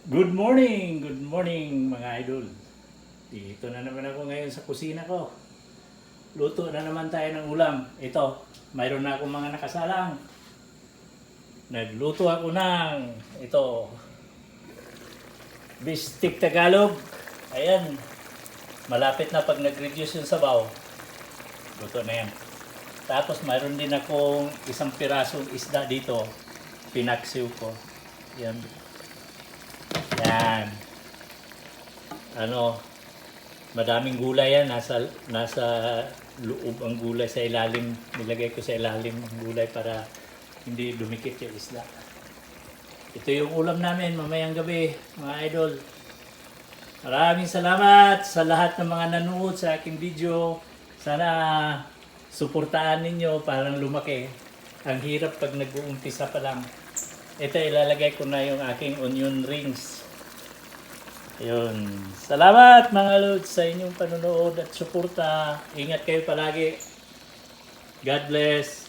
Good morning mga idol. Dito na naman ako ngayon sa kusina ko. Luto na naman tayo ng ulam. Ito, mayroon na akong mga nakasalang. Nagluto ako ng bistik Tagalog. Ayan, malapit na pag nag-reduce yung sabaw. Luto na yan. Tapos mayroon din akong isang pirasong isda dito. Pinaksiw ko. Yan. Yan. Madaming gulay yan. Nasa loob ang gulay sa ilalim. Nilagay ko sa ilalim ang gulay para hindi dumikit yung isda. Ito yung ulam namin mamayang gabi, mga idol. Maraming salamat sa lahat ng mga nanood sa aking video. Sana suportaan ninyo parang lumaki. Ang hirap pag nag-uumpisa pa lang. Ito, ilalagay ko na yung aking onion rings. Ayun. Salamat mga lods sa inyong panonood at suporta. Ingat kayo palagi. God bless.